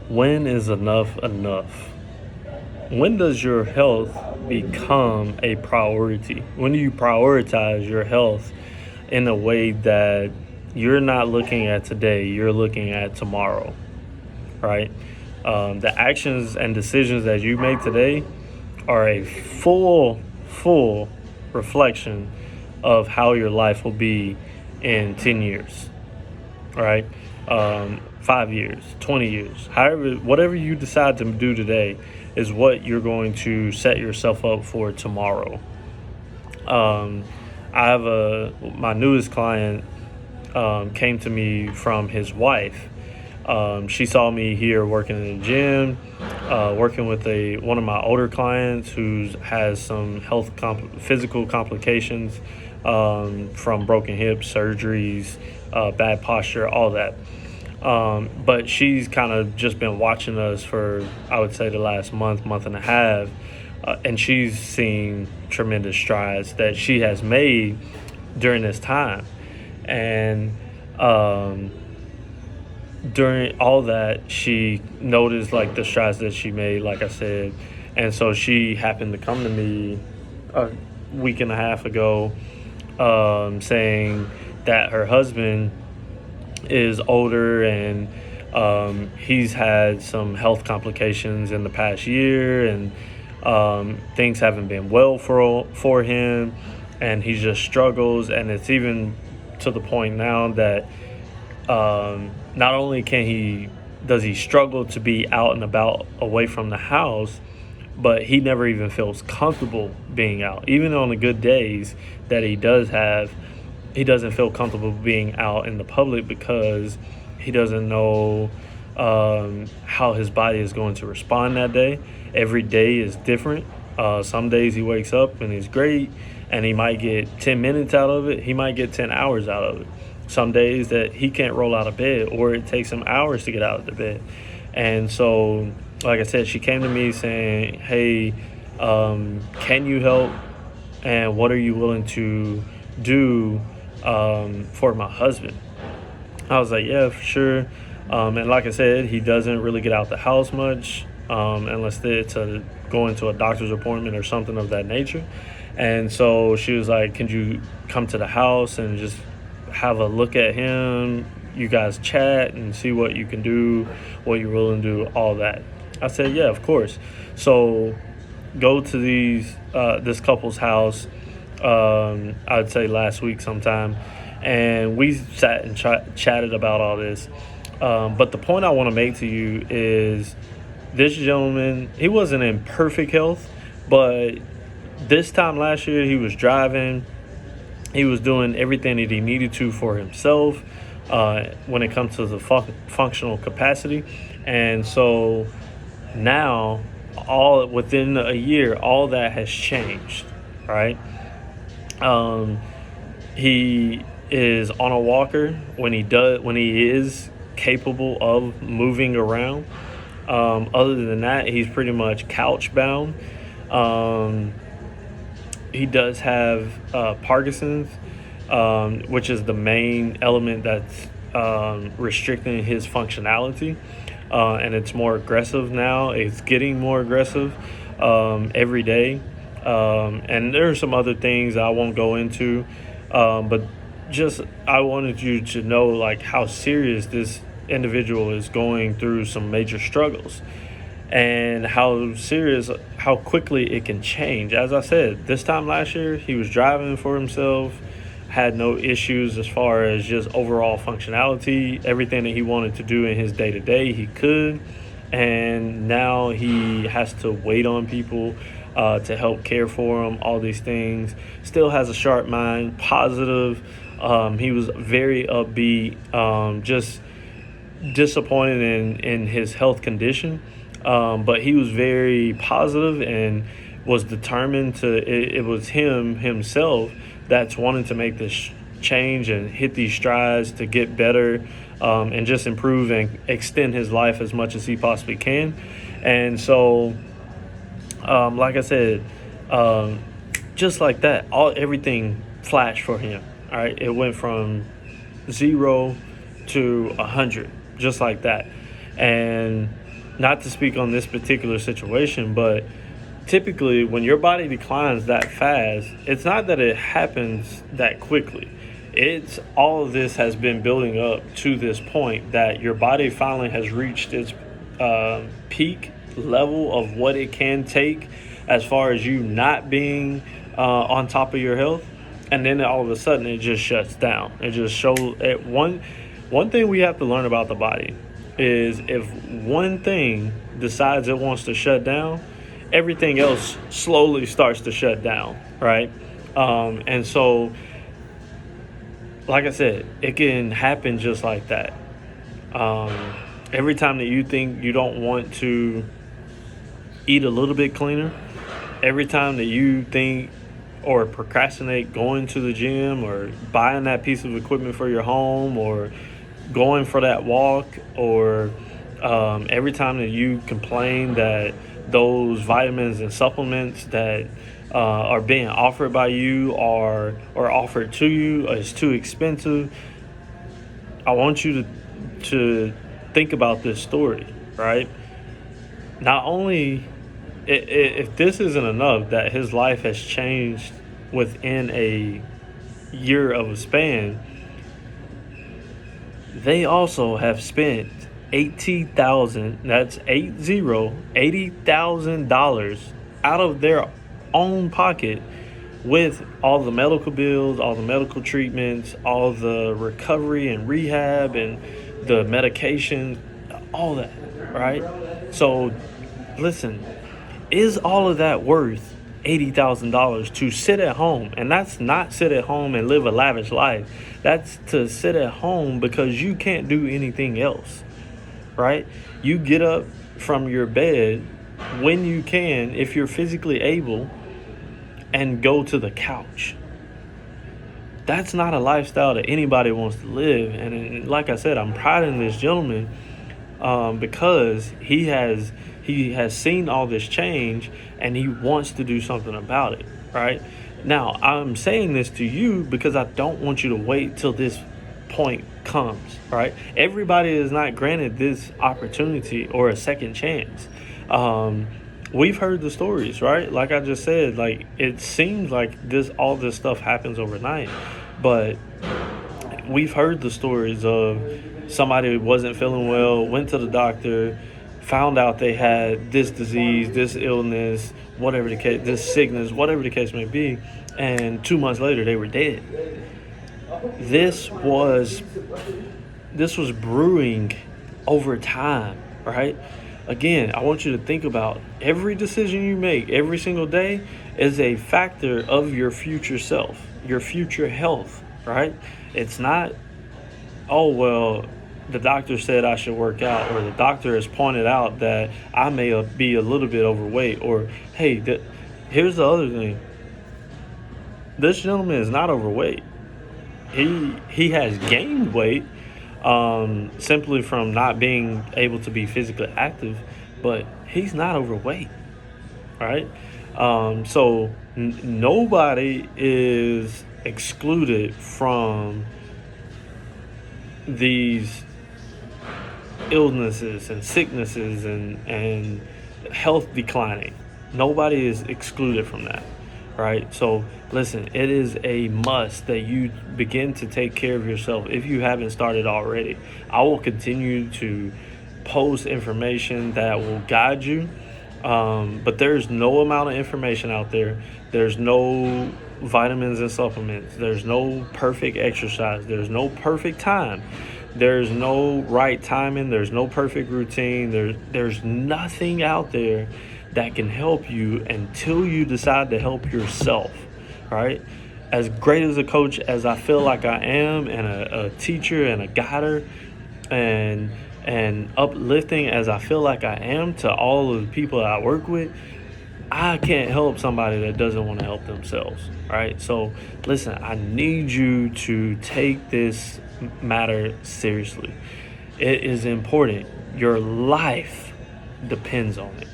When is enough enough? When does your health become a priority? When do you prioritize your health in a way that you're not looking at today, you're looking at tomorrow, right? The actions and decisions that you make today are a full reflection of how your life will be in 10 years, right? 5 years, 20 years, however, whatever you decide to do today is what you're going to set yourself up for tomorrow. Um, I have my newest client came to me from his wife. She saw me here working in the gym, working with one of my older clients who has some physical complications from broken hips, surgeries, bad posture, all that. But she's kind of just been watching us for, I would say, the last month and a half, and she's seen tremendous strides that she has made during this time. And during all that, she noticed like the strides that she made, like I said, and so she happened to come to me a week and a half ago, saying that her husband is older and he's had some health complications in the past year, and things haven't been well for him, and he just struggles, and it's even to the point now that not only does he struggle to be out and about away from the house, but he never even feels comfortable being out. Even on the good days that he does have, he doesn't feel comfortable being out in the public because he doesn't know how his body is going to respond that day. Every day is different. Some days he wakes up and he's great, and he might get 10 minutes out of it. He might get 10 hours out of it. Some days that he can't roll out of bed, or it takes him hours to get out of the bed. And so, like I said, she came to me saying, hey, can you help? And what are you willing to do for my husband? I was like, yeah, for sure. And like I said, he doesn't really get out the house much, unless it's going to a doctor's appointment or something of that nature. And so she was like, can you come to the house and just have a look at him? You guys chat and see what you can do, what you're willing to do, all that. I said, yeah, of course. So go to this couple's house, I'd say last week sometime, and we sat and chatted about all this. But the point I want to make to you is this gentleman, he wasn't in perfect health, but this time last year he was driving. He was doing everything that he needed to for himself when it comes to the functional capacity. And so now, all within a year, all that has changed, right? He is on a walker when he is capable of moving around. Other than that, he's pretty much couch bound. He does have Parkinson's, which is the main element that's restricting his functionality, and it's more aggressive now. It's getting more aggressive every day, and there are some other things I won't go into, but just I wanted you to know like how serious this individual is going through some major struggles, and how quickly it can change. As I said, this time last year, he was driving for himself, had no issues as far as just overall functionality. Everything that he wanted to do in his day-to-day, he could. And now he has to wait on people to help care for him, all these things. Still has a sharp mind, positive. He was very upbeat, just disappointed in his health condition. But he was very positive and was determined it was himself that's wanting to make this change and hit these strides to get better, and just improve and extend his life as much as he possibly can. And so, like I said, just like that, everything flashed for him. All right, it went from 0 to 100, just like that. And not to speak on this particular situation, but typically when your body declines that fast, it's not that it happens that quickly. It's all of this has been building up to this point that your body finally has reached its peak level of what it can take as far as you not being on top of your health, and then all of a sudden it just shuts down. It just shows it. One thing we have to learn about the body is if one thing decides it wants to shut down, everything else slowly starts to shut down, right? And so, like I said, it can happen just like that. Every time that you think you don't want to eat a little bit cleaner, every time that you think or procrastinate going to the gym or buying that piece of equipment for your home or going for that walk, or every time that you complain that those vitamins and supplements that are being offered by you or offered to you is too expensive, I want you to think about this story, right? Not only if this isn't enough that his life has changed within a year of a span, they also have spent $80,000 out of their own pocket with all the medical bills, all the medical treatments, all the recovery and rehab and the medication, all that, right? So listen, is all of that worth $80,000 to sit at home? And that's not sit at home and live a lavish life. That's to sit at home because you can't do anything else, right? You get up from your bed when you can, if you're physically able, and go to the couch. That's not a lifestyle that anybody wants to live. And like I said, I'm proud of this gentleman because he has seen all this change and he wants to do something about it, right? Now, I'm saying this to you because I don't want you to wait till this point comes, right? Everybody is not granted this opportunity or a second chance. We've heard the stories, right? Like I just said, like it seems like all this stuff happens overnight, but we've heard the stories of somebody who wasn't feeling well, went to the doctor, found out they had this disease, this illness, whatever the case, this sickness, whatever the case may be, and 2 months later they were dead. This was brewing over time, right? Again, I want you to think about every decision you make every single day is a factor of your future self, your future health, right? It's not, oh, well, the doctor said I should work out, or the doctor has pointed out that I may be a little bit overweight, or, hey, here's the other thing. This gentleman is not overweight. He has gained weight simply from not being able to be physically active, but he's not overweight, right? So nobody is excluded from these illnesses and sicknesses and health declining. Nobody is excluded from that, right? So listen, it is a must that you begin to take care of yourself if you haven't started already. I will continue to post information that will guide you, but there's no amount of information out there. There's no vitamins and supplements. There's no perfect exercise. There's no perfect time. There's no right timing. There's no perfect routine. There's nothing out there that can help you until you decide to help yourself, right? As great as a coach as I feel like I am, and a teacher and a guider and uplifting as I feel like I am to all of the people that I work with, I can't help somebody that doesn't want to help themselves, right? So listen, I need you to take this matter seriously. It is important. Your life depends on it.